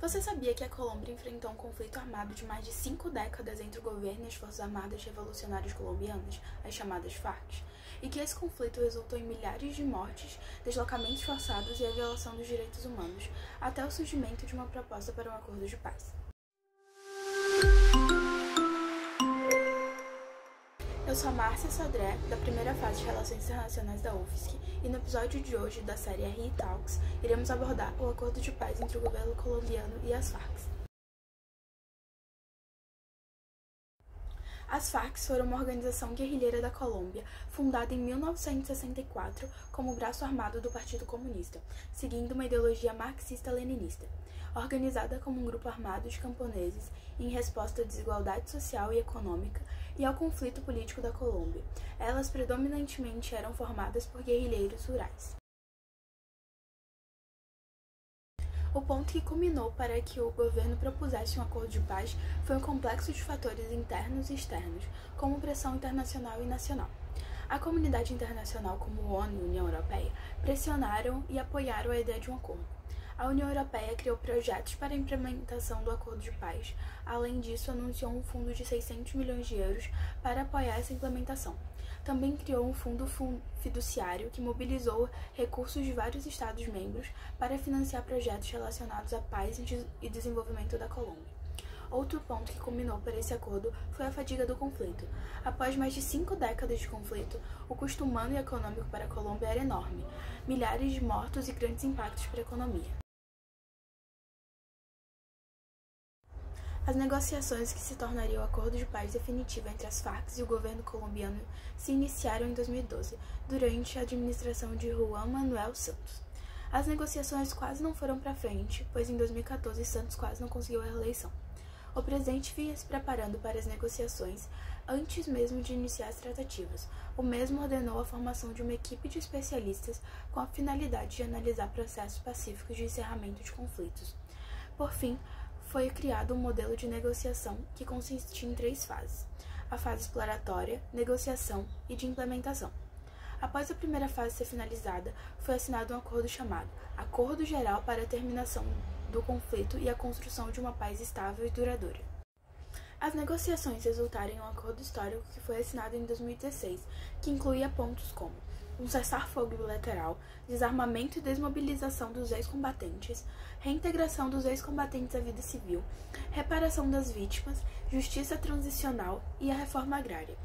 Você sabia que a Colômbia enfrentou um conflito armado de mais de 5 décadas entre o governo e as Forças Armadas Revolucionárias Colombianas, as chamadas FARC, e que esse conflito resultou em milhares de mortes, deslocamentos forçados e a violação dos direitos humanos, até o surgimento de uma proposta para um acordo de paz? Eu sou a Márcia Sodré, da primeira fase de Relações Internacionais da UFSC, e no episódio de hoje da série RI Talks, iremos abordar o acordo de paz entre o governo colombiano e as FARC. As FARC foram uma organização guerrilheira da Colômbia, fundada em 1964 como braço armado do Partido Comunista, seguindo uma ideologia marxista-leninista. Organizada como um grupo armado de camponeses em resposta à desigualdade social e econômica e ao conflito político da Colômbia, elas predominantemente eram formadas por guerrilheiros rurais. O ponto que culminou para que o governo propusesse um acordo de paz foi um complexo de fatores internos e externos, como pressão internacional e nacional. A comunidade internacional, como a ONU e a União Europeia, pressionaram e apoiaram a ideia de um acordo. A União Europeia criou projetos para a implementação do acordo de paz. Além disso, anunciou um fundo de 600 milhões de euros para apoiar essa implementação. Também criou um fundo fiduciário que mobilizou recursos de vários Estados-membros para financiar projetos relacionados à paz e desenvolvimento da Colômbia. Outro ponto que culminou para esse acordo foi a fadiga do conflito. Após mais de 5 décadas de conflito, o custo humano e econômico para a Colômbia era enorme, milhares de mortos e grandes impactos para a economia. As negociações que se tornariam o acordo de paz definitivo entre as FARC e o governo colombiano se iniciaram em 2012, durante a administração de Juan Manuel Santos. As negociações quase não foram para frente, pois em 2014 Santos quase não conseguiu a reeleição. O presidente vinha se preparando para as negociações antes mesmo de iniciar as tratativas. O mesmo ordenou a formação de uma equipe de especialistas com a finalidade de analisar processos pacíficos de encerramento de conflitos. Por fim, foi criado um modelo de negociação que consistia em 3 fases: a fase exploratória, negociação e de implementação. Após a primeira fase ser finalizada, foi assinado um acordo chamado Acordo Geral para a Terminação do Conflito e a Construção de uma Paz Estável e Duradoura. As negociações resultaram em um acordo histórico que foi assinado em 2016, que incluía pontos como um cessar-fogo bilateral, desarmamento e desmobilização dos ex-combatentes, reintegração dos ex-combatentes à vida civil, reparação das vítimas, justiça transicional e a reforma agrária.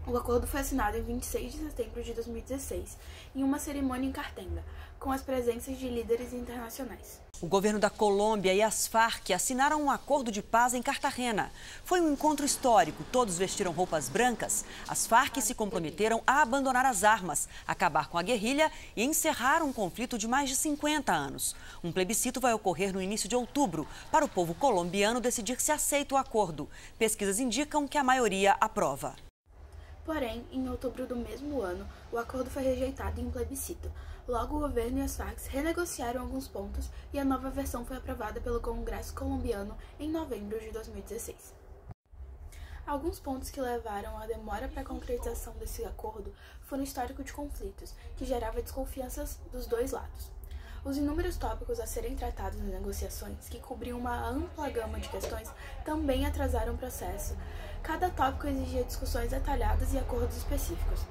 O acordo foi assinado em 26 de setembro de 2016, em uma cerimônia em Cartagena, com as presenças de líderes internacionais. O governo da Colômbia e as FARC assinaram um acordo de paz em Cartagena. Foi um encontro histórico, todos vestiram roupas brancas. As FARC se comprometeram a abandonar as armas, acabar com a guerrilha e encerrar um conflito de mais de 50 anos. Um plebiscito vai ocorrer no início de outubro, para o povo colombiano decidir se aceita o acordo. Pesquisas indicam que a maioria aprova. Porém, em outubro do mesmo ano, o acordo foi rejeitado em um plebiscito. Logo, o governo e as FARC renegociaram alguns pontos e a nova versão foi aprovada pelo Congresso colombiano em novembro de 2016. Alguns pontos que levaram à demora para a concretização desse acordo foram o histórico de conflitos, que gerava desconfianças dos dois lados. Os inúmeros tópicos a serem tratados nas negociações, que cobriam uma ampla gama de questões, também atrasaram o processo. Cada tópico exigia discussões detalhadas e acordos específicos.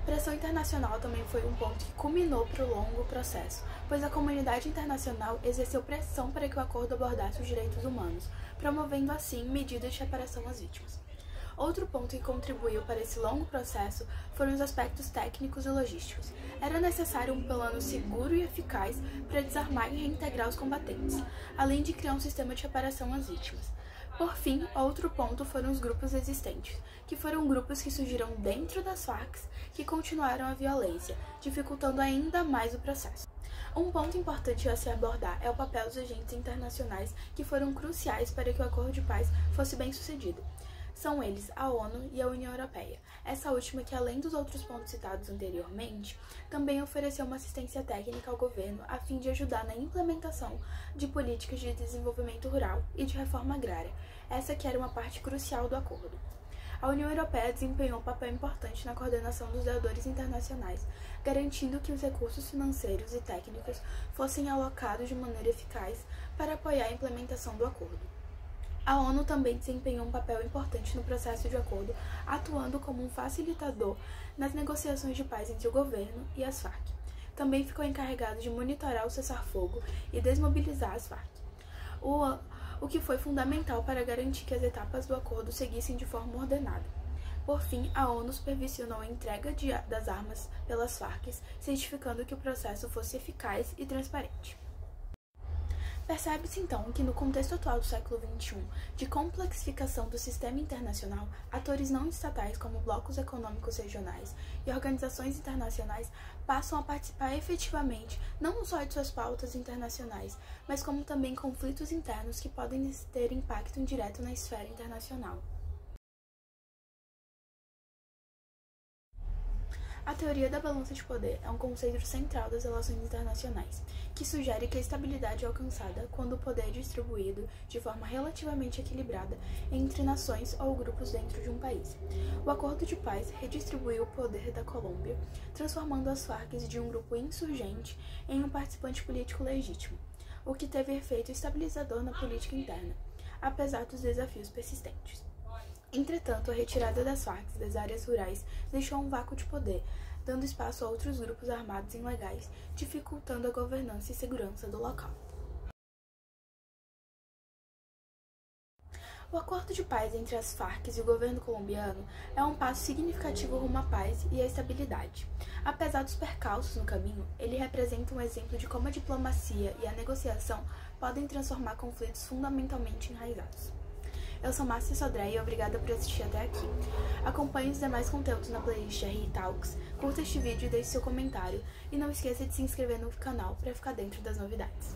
Pressão internacional também foi um ponto que culminou para o longo processo, pois a comunidade internacional exerceu pressão para que o acordo abordasse os direitos humanos, promovendo assim medidas de reparação às vítimas. Outro ponto que contribuiu para esse longo processo foram os aspectos técnicos e logísticos. Era necessário um plano seguro e eficaz para desarmar e reintegrar os combatentes, além de criar um sistema de reparação às vítimas. Por fim, outro ponto foram os grupos existentes, que foram grupos que surgiram dentro das FARC que continuaram a violência, dificultando ainda mais o processo. Um ponto importante a se abordar é o papel dos agentes internacionais que foram cruciais para que o acordo de paz fosse bem sucedido. São eles a ONU e a União Europeia, essa última que, além dos outros pontos citados anteriormente, também ofereceu uma assistência técnica ao governo a fim de ajudar na implementação de políticas de desenvolvimento rural e de reforma agrária, essa que era uma parte crucial do acordo. A União Europeia desempenhou um papel importante na coordenação dos doadores internacionais, garantindo que os recursos financeiros e técnicos fossem alocados de maneira eficaz para apoiar a implementação do acordo. A ONU também desempenhou um papel importante no processo de acordo, atuando como um facilitador nas negociações de paz entre o governo e as Farc. Também ficou encarregado de monitorar o cessar-fogo e desmobilizar as Farc, o que foi fundamental para garantir que as etapas do acordo seguissem de forma ordenada. Por fim, a ONU supervisionou a entrega das armas pelas Farc, certificando que o processo fosse eficaz e transparente. Percebe-se então que, no contexto atual do século XXI, de complexificação do sistema internacional, atores não estatais como blocos econômicos regionais e organizações internacionais passam a participar efetivamente não só de suas pautas internacionais, mas como também conflitos internos que podem ter impacto indireto na esfera internacional. A teoria da balança de poder é um conceito central das relações internacionais, que sugere que a estabilidade é alcançada quando o poder é distribuído de forma relativamente equilibrada entre nações ou grupos dentro de um país. O Acordo de Paz redistribuiu o poder da Colômbia, transformando as Farc de um grupo insurgente em um participante político legítimo, o que teve efeito estabilizador na política interna, apesar dos desafios persistentes. Entretanto, a retirada das Farc das áreas rurais deixou um vácuo de poder, dando espaço a outros grupos armados ilegais, dificultando a governança e segurança do local. O acordo de paz entre as Farc e o governo colombiano é um passo significativo rumo à paz e à estabilidade. Apesar dos percalços no caminho, ele representa um exemplo de como a diplomacia e a negociação podem transformar conflitos fundamentalmente enraizados. Eu sou Márcia Sodré e obrigada por assistir até aqui. Acompanhe os demais conteúdos na playlist RI Talks, curta este vídeo e deixe seu comentário, e não esqueça de se inscrever no canal para ficar dentro das novidades.